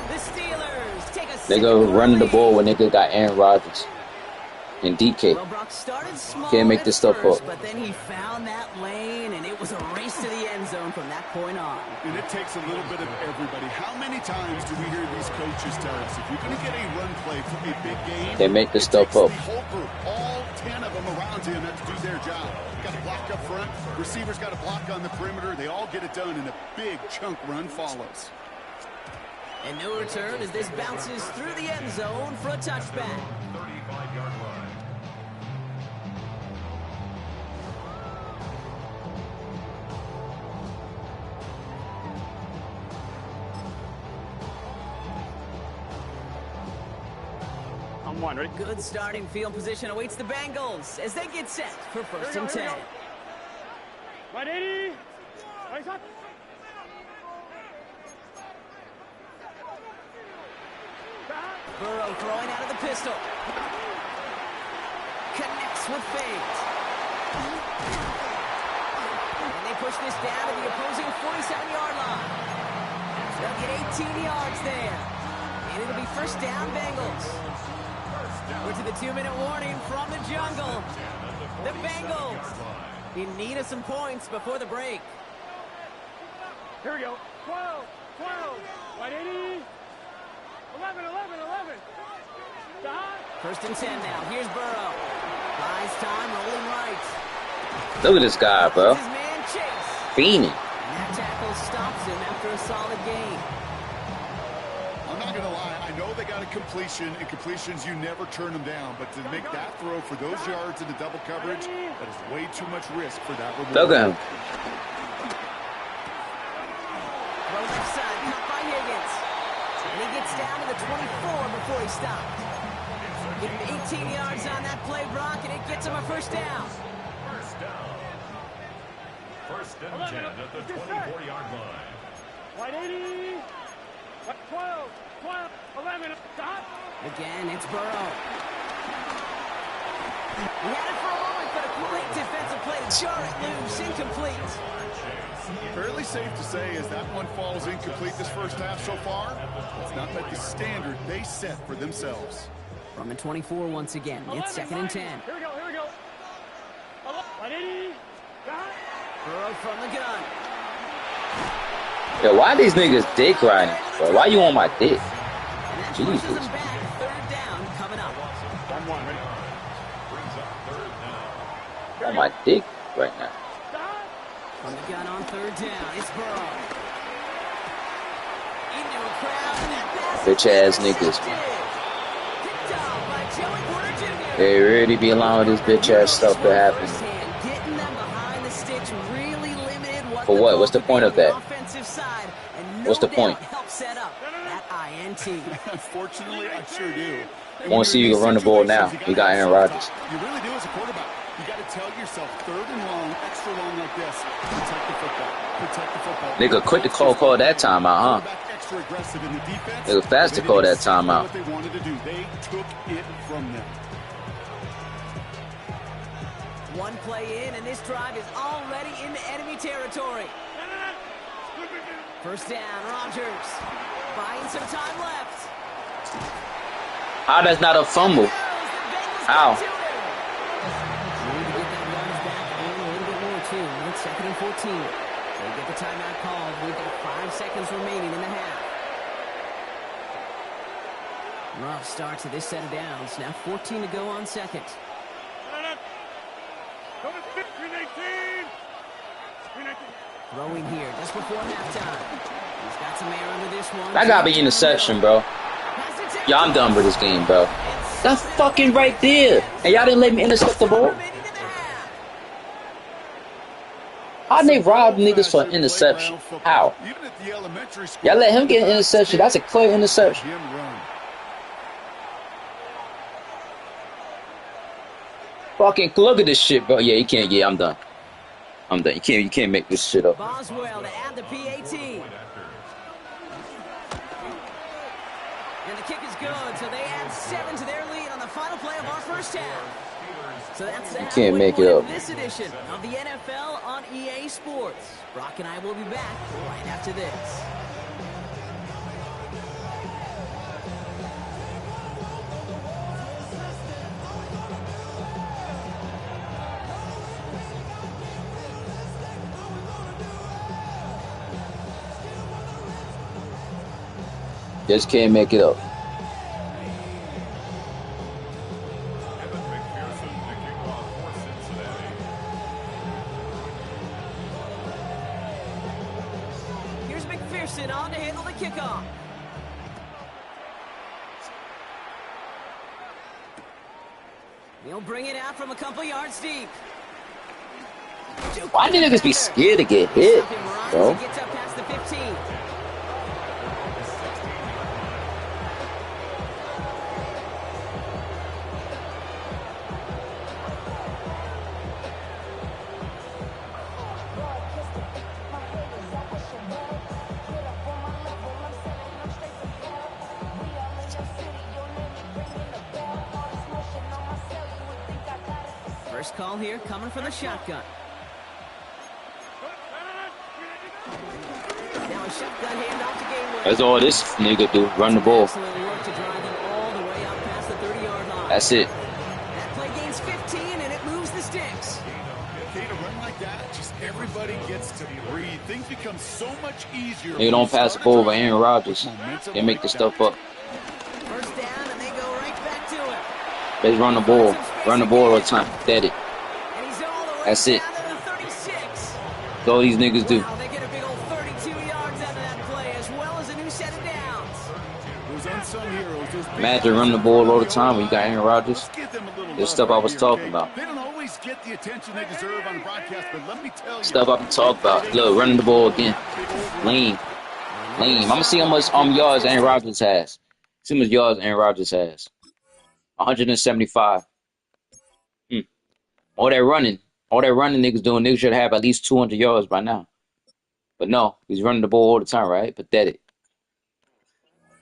The Steelers take a They go running the ball when nigga got Aaron Rodgers and DK. Well, Brock started small Can't make this stuff first, up. but then he found that lane, and it was a race to the end zone from that point on. And it takes a little bit of everybody. How many times do we hear these coaches tell us, if you're going to get a run play for a big game, They make this stuff up. the whole group, all 10 of them around him have to do their job. Got to block up front. Receivers got to block on the perimeter. They all get it done, and a big chunk run follows. And no return as this bounces through the end zone for a touchback. 35-yard line. On one, ready? Good starting field position awaits the Bengals as they get set for first and 10. Right 80. Right up. Burrow throwing out of the pistol. Connects with fate. And they push this down to the opposing 47-yard line. They'll get 18 yards there. And it'll be first down, Bengals. We're to the 2-minute warning from the jungle. The Bengals in need of some points before the break. Here we go. 12. Right 80. 11. First and 10 now. Here's Burrow. Buys time, rolling right. Look at this guy, bro. His man Chase. Fiending. And that tackle stops him after a solid gain. I'm not going to lie. I know they got a completion, and completions, you never turn them down. But to make that throw for those yards into double coverage, that is way too much risk for that reward. Look at him. Throw left side, caught by Higgins. And he gets down to the 24 before he stopped. Give him 18 yards on that play, Brock, and it gets him a first down. First down. First and 10 at the 24-yard line. Right 80. 12. 11. Stop. Again, it's Burrow. He had it for a moment, but a great defensive play to jar it loose, incomplete. Fairly safe to say as that one falls incomplete this first half so far, it's not met the standard they set for themselves. From the 24 once again, it's second and 10. Here we go. Right 80. Burrow from the gun. Yo, why these niggas dick riding, bro? Why you on my dick? And that Jesus. pushes him back. Third down coming up. On one, ready? Brings up third down. On my dick right now. From the gun on third down, it's Burrow. Into a crowd, and that pass Bitch ass niggas. picked off by Joey Porter Jr. They really be allowing this bitch ass stuff to happen. Getting them behind the sticks really limited what For what? What's the point of that? Offensive side, and What's the point? Help set up that INT. Unfortunately, I sure do. Want to see you run the ball now. You got Aaron Rodgers. You really do as a quarterback. You got to tell yourself, third and long, extra long like this, protect the football. Protect the football. Nigga, quick to call that timeout, huh? Extra aggressive in the defense. Nigga, fast to call that timeout. What they wanted to do, they took it from them. One play in, and this drive is already into enemy territory. First down, Rodgers. Buying some time left. How that's not a fumble? Ow. It's second and 14. They get the timeout called. We've got 5 seconds remaining in the half. Rough start to this set of downs. Now 14 to go on second. Throwing here just before halftime. He's got some air under this one. That gotta be interception, bro. Yeah, I'm done with this game, bro. That's fucking right there. And y'all didn't let me intercept the ball? How they rob niggas for interception? How? Y'all let him get an interception. That's a clear interception. Fucking look at this shit, bro. Yeah, you can't. Yeah, I'm done. I'm done. You can't make this shit up. Boswell to add the PAT. And the kick is good, so they add 7 to their lead on the final play of our first half. So that's the can't make it up. This edition of the NFL on EA Sports. Brock and I will be back right after this. Just can't make it up. Here's McPherson on to handle the kickoff. He'll bring it out from a couple yards deep. Why do niggas be scared to get hit, bro? Gets up past the 15. First call here, coming from the shotgun. Now a shotgun handoff to Gainwell. That's all this nigga do. Run the ball. Excellent work to drive them all the way up past the 30-yard line. That's it. That play gains 15, and it moves the sticks. Okay, to run like that, just everybody gets to breathe. Things become so much easier. Nigga don't pass the ball over Aaron Rodgers. They make the stuff up. First down, and they go right back to it. They run the ball. Run the ball all the time. Dead it. And he's all the way That's it. down to the 36. That's all these niggas do. Wow, they get a big old 32 yards out of that play, as well as a new set of downs. Those unsung heroes, those big Imagine running the ball all the time when you got Aaron Rodgers. Let's give them a little This love stuff I right was here, talking okay? about. They don't always get the attention they deserve on the broadcast, but let me tell you. Stuff I been talking about. Look, running the ball again. Lean. I'm gonna see how much yards Aaron Rodgers has. See how much yards Aaron Rodgers has. 175. All that running niggas doing, niggas should have at least 200 yards by now. But no, he's running the ball all the time, right? Pathetic.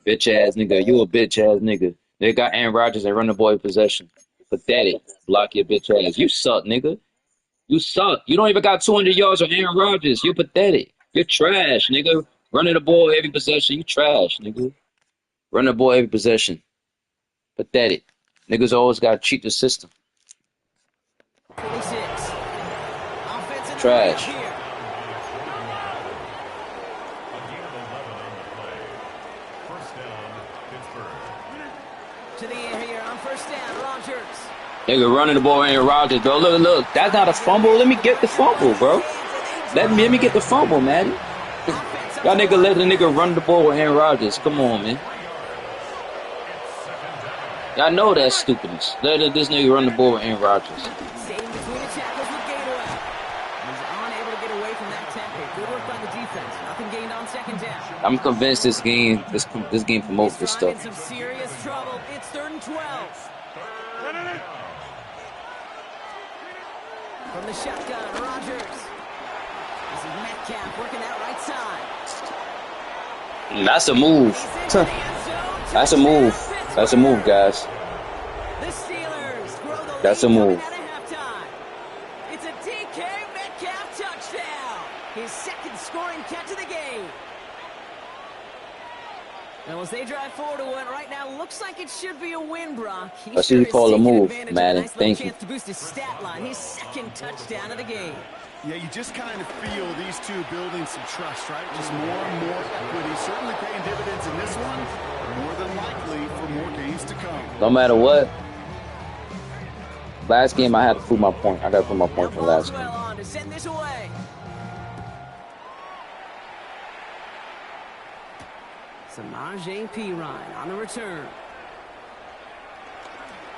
Bitch ass nigga, you a bitch ass nigga. They got Aaron Rodgers and run the ball in possession. Pathetic. Block your bitch ass. You suck, nigga. You suck. You don't even got 200 yards on Aaron Rodgers. You're pathetic. You're trash, nigga. Running the ball every possession. You trash, nigga. Run the ball every possession. Pathetic. Niggas always gotta cheat the system. 26. Offensive Trash. here. To the air here on first down, Rodgers. Nigga running the ball Aaron Rodgers, bro. Look. That's not a fumble. Let me get the fumble, bro. Let me get the fumble, man. Y'all nigga let the nigga run the ball with Aaron Rodgers. Come on, man. Y'all know that's stupidness. Let this nigga run the ball with Aaron Rodgers. Staying between the tackles with Gainwell. He's unable to get away from that tackle. Good work by the defense. Nothing gained on second down. I'm convinced this game promotes this Drive in stuff. some serious trouble. It's 3rd and 12. From the shotgun, Rodgers. This is Metcalf working that right side. That's a move. He's into the end zone. That's a move. That's a move, guys. The Steelers grow the That's a lead move. coming out of halftime. It's a DK Metcalf touchdown. His second scoring catch of the game. Well, as they drive forward to what right now looks like it should be a win, Brock. He That's what you sure call is a taking move, advantage of Madden. nice little Thank you. chance to boost his stat line. His second touchdown of the game. Yeah, you just kind of feel these two building some trust, right? Just more and more equity. Certainly paying dividends in this one. More than likely for more games to come. No matter what. Last game, I had to prove my point. I got to prove my point Now from last Boswell game. on to send this away. Samaje Perine on the return.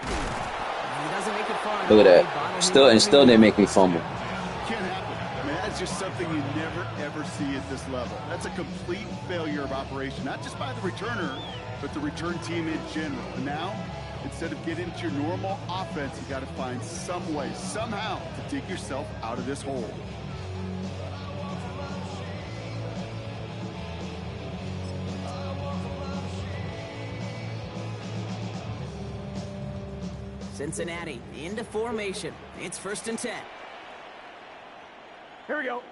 He doesn't make it far. Look at that. Still they make me fumble. Can't happen. I mean, that's just something you never, ever see at this level. That's a complete failure of operation, not just by the returner, but the return team in general. And now, instead of getting into your normal offense, you got to find some way, somehow, to dig yourself out of this hole. Cincinnati into formation. It's 1st and 10. Here we go.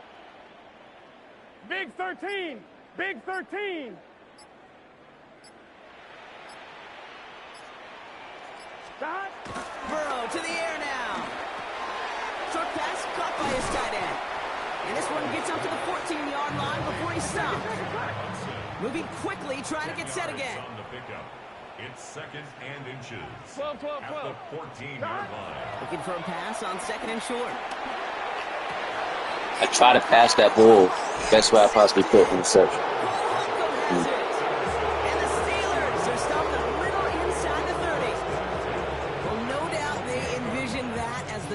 Big 13. Big 13. Stop. Burrow to the air now. Short pass caught by his tight end. And this one gets up to the 14-yard line before he stops. Moving quickly, trying to get set again. On the pickup. It's 2nd and inches. 12, 12, 12. At the 14-yard line. Looking for a pass on 2nd and short. I try to pass that ball. That's why I possibly put interception. And the Steelers are stopped a little inside the 30. Well, no doubt they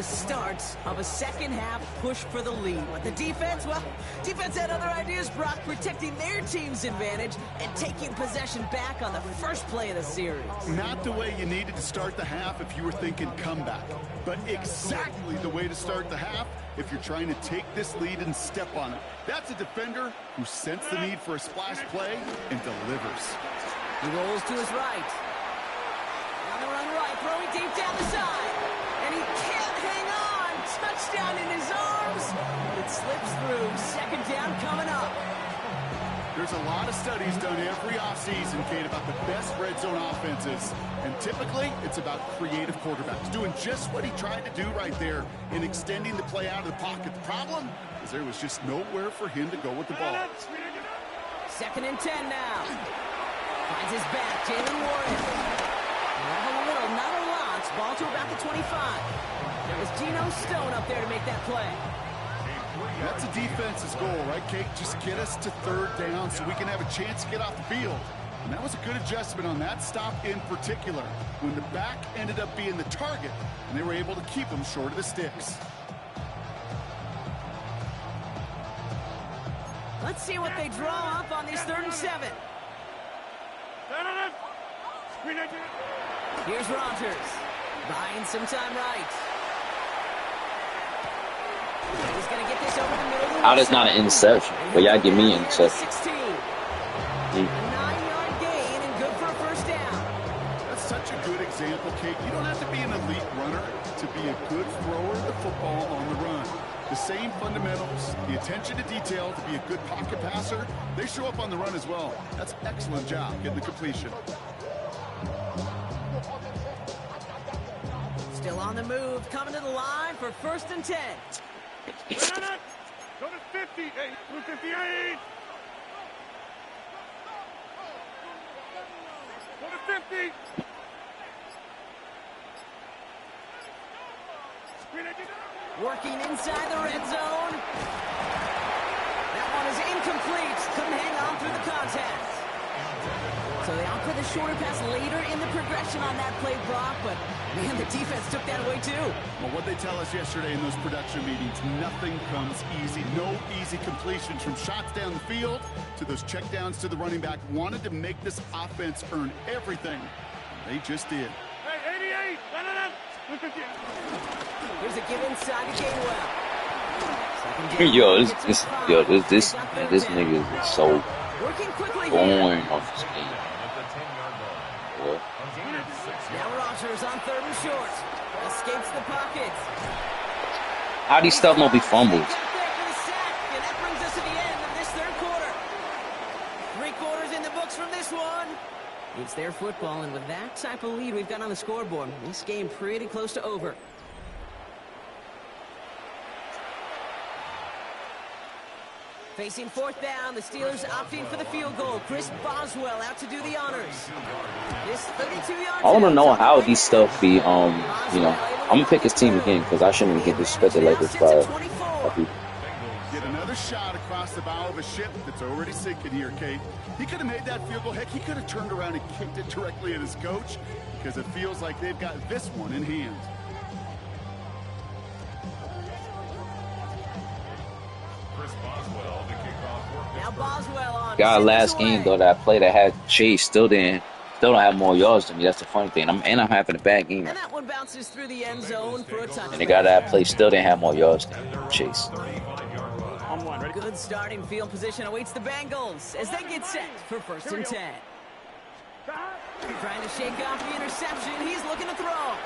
the start of a second-half push for the lead. But the defense, well, defense had other ideas, Brock, protecting their team's advantage and taking possession back on the first play of the series. Not the way you needed to start the half if you were thinking comeback, but exactly the way to start the half if you're trying to take this lead and step on it. That's a defender who sensed the need for a splash play and delivers. He rolls to his right. On the run right, throwing deep down the side. And he can't hang on. Touchdown in his arms. It slips through. Second down coming up. There's a lot of studies done every offseason, Kate, about the best red zone offenses. And typically, it's about creative quarterbacks doing just what he tried to do right there in extending the play out of the pocket. The problem is there was just nowhere for him to go with the ball. 2nd and 10 now. Finds his back, Jalen Warren. Travel a little, not a lot. Ball to about the 25. There was Geno Stone up there to make that play. That's a defense's goal, right, Kate? Just get us to 3rd down so we can have a chance to get off the field. And that was a good adjustment on that stop in particular, when the back ended up being the target, and they were able to keep him short of the sticks. Let's see what they draw up on these 3rd and 7. Here's Rodgers. Buying some time right. He's going to get this over the middle. How that's not an interception? But y'all give me an interception. 16. A 9-yard gain and good for a first down. That's such a good example, Kate. You don't have to be an elite runner to be a good thrower of the football on the run. The same fundamentals, the attention to detail to be a good pocket passer, they show up on the run as well. That's an excellent job getting the completion. Still on the move, coming to the line for 1st and 10. Go to 58, through 58. Go to 50. Working inside the red zone. That one is incomplete. Couldn't hang on through the contact. So they opt for the shorter pass later in the progression on that play, Brock, but man, the defense took that away too. Well, what they tell us yesterday in those production meetings, nothing comes easy. No easy completions from shots down the field to those checkdowns to the running back. Wanted to make this offense earn everything. They just did. Hey, 88. Here's a give inside to Gainwell. This nigga is so Working quickly boring here. on this game. What? Now Rodgers on 3rd and short. Escapes the pocket. How these stuff don't be fumbles? And that brings us to the end of this 3rd quarter. 3 quarters in the books from this one. It's their football, and with that type of lead we've got on the scoreboard, this game pretty close to over. Facing 4th down, the Steelers opting for the field goal. Chris Boswell out to do the honors. This 32-yard. I want to know how these stuff be, you know, I'm going to pick his team again because I shouldn't even get disrespected like this by people. Get another shot across the bow of a ship that's already sinking here, Kate. He could have made that field goal. Heck, he could have turned around and kicked it directly at his coach because it feels like they've got this one in hand. Now Boswell on. God, last game though that I played, I had Chase still don't have more yards than me. That's the funny thing. I'm having a bad game. And that one bounces through the end zone for a touchdown. And the guy that I played still didn't have more yards than Chase. Good starting field position awaits the Bengals as they get set for 1st and 10. Trying to shake off the interception. He's looking to throw.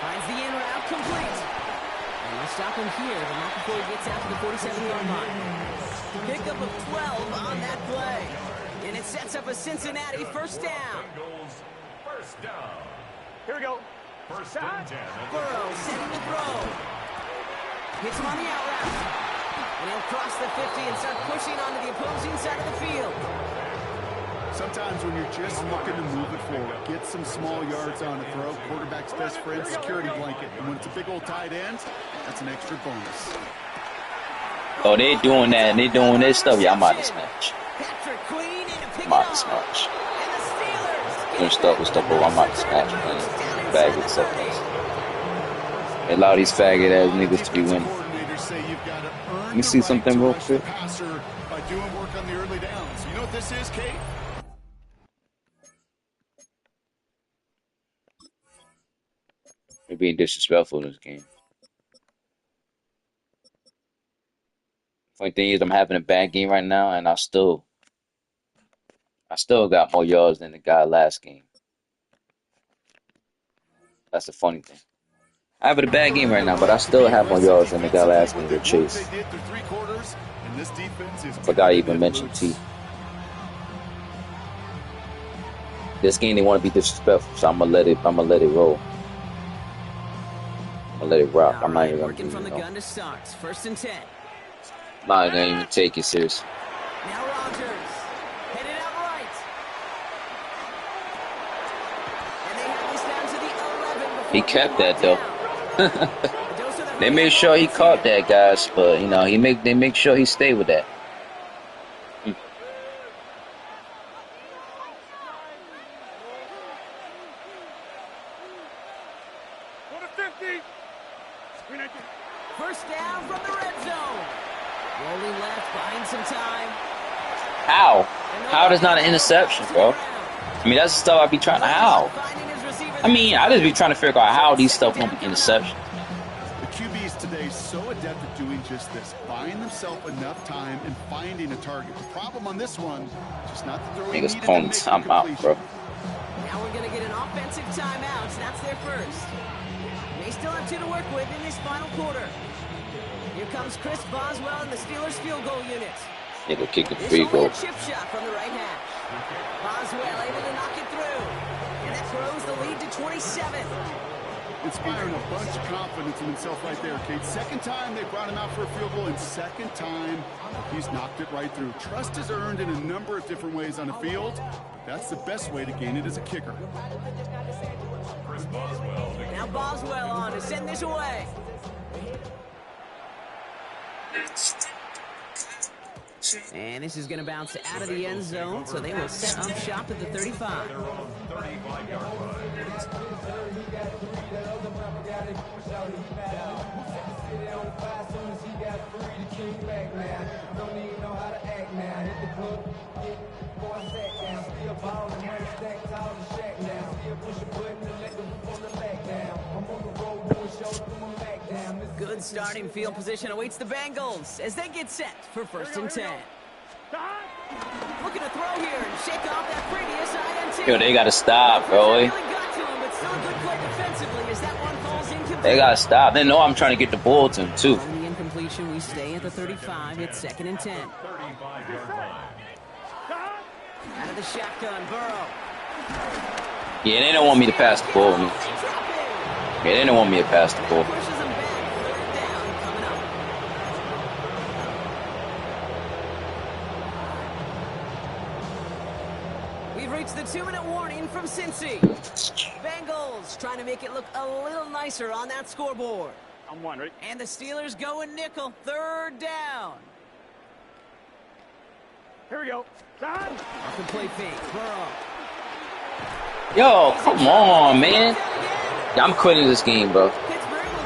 Finds the in route complete. And they'll stop him here, but not before he gets out to the 47-yard line. Pickup of 12 on that play. And it sets up a Cincinnati 1st down. First down. Here we go. 1st and 10. Burrow setting the throw. Hits him on the out route. And he'll cross the 50 and start pushing onto the opposing side of the field. Sometimes when you're just looking to move it forward, get some small yards on a throw, quarterback's best friend, security blanket. And when it's a big old tight end, that's an extra bonus. Oh, they doing that and they doing this stuff. Yeah, I'm out of smash. Patrick Queen in to pick I'm it out of off. smash. And the Steelers Doing stuff with stuff, but I'm out of smash, man. Bag with stuff. Allow these faggot ass niggas to be winning. Let me see something real quick. By doing work on the early downs. You know what this is, Kate? They're being disrespectful in this game. Funny thing is, I'm having a bad game right now, and I still got more yards than the guy last game. That's the funny thing. I have a bad game right now, but I still have more yards than the guy last game with Chase. I forgot I even mentioned T. This game they want to be disrespectful, so I'm gonna let it roll. I'm gonna let it rock. I'm not even gonna working from the gun to start. 1st and 10. I'm not gonna even take it serious. Now Rodgers headed out right. And they have this down to the 11. He kept that though. They made sure he caught that, guys, but you know they make sure he stayed with that. First down from the red zone. Rolling left, buying some time. How? How does not an interception, bro? I mean, that's the stuff I be trying to how. I mean, I just be trying to figure out how these stuff won't be interceptions. The QBs today so adept at doing just this, buying themselves enough time and finding a target. The problem on this one, just not to throw Niggas calling timeout, bro. Now we're going to get an offensive timeout. That's their first. They still have 2 to work with in this final quarter. Here comes Chris Boswell in the Steelers field goal unit. Nigga kick a free goal. A chip shot from the right hash. Boswell able to knock it through. And that throws the lead to 27. Inspiring a bunch of confidence in himself right there, Kate. Second time they brought him out for a field goal, and second time he's knocked it right through. Trust is earned in a number of different ways on the field, but that's the best way to gain it as a kicker. Now Boswell on to send this away. And this is going to bounce out of the end zone, so they will set up shop at the 35. Good starting field position awaits the Bengals as they get set for 1st and 10. Looking to throw here and shake off that previous INT. Yo, they gotta stop, bro. They gotta stop. They know I'm trying to get the ball to him too. On the incompletion, we stay at the 35. It's 2nd and 10. Out of the shotgun, Burrow. Yeah, they don't want me to pass the ball. Man. Yeah, they don't want me to pass the ball. Pushes them back. 3rd down coming up. We've reached the 2-minute warning from Cincy. Bengals trying to make it look a little nicer on that scoreboard. I'm one, ready? And the Steelers going nickel. 3rd down. Here we go. Done. Complete fake. Burrow. Yo, come on, man. Yeah, I'm quitting this game, bro.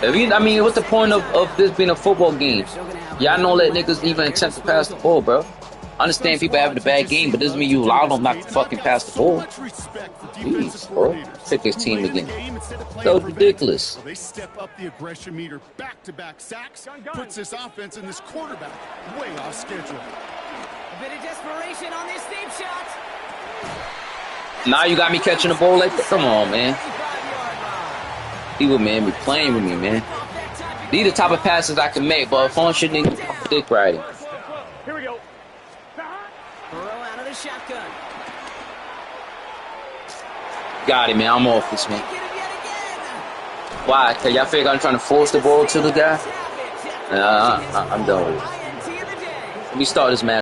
I mean, what's the point of this being a football game? Y'all don't let niggas even attempt to pass the ball, bro. I understand people having a bad game, but doesn't mean you allow them not to fucking pass the ball. Jeez, bro. Pick this team again. That was ridiculous. They step up the aggression meter, back-to-back sacks, puts this offense and this quarterback way off schedule. A bit of desperation on this deep shot. Now you got me catching the ball like that? Come on, man. People, man, be playing with me, man. These are the type of passes I can make, but if I shouldn't dick riding. Here we go. Burrow out of the shotgun. Got it, man. I'm off this, man. Why? Cause y'all figure I'm trying to force the ball to the guy? Nah, I'm done with it. Let me start this match.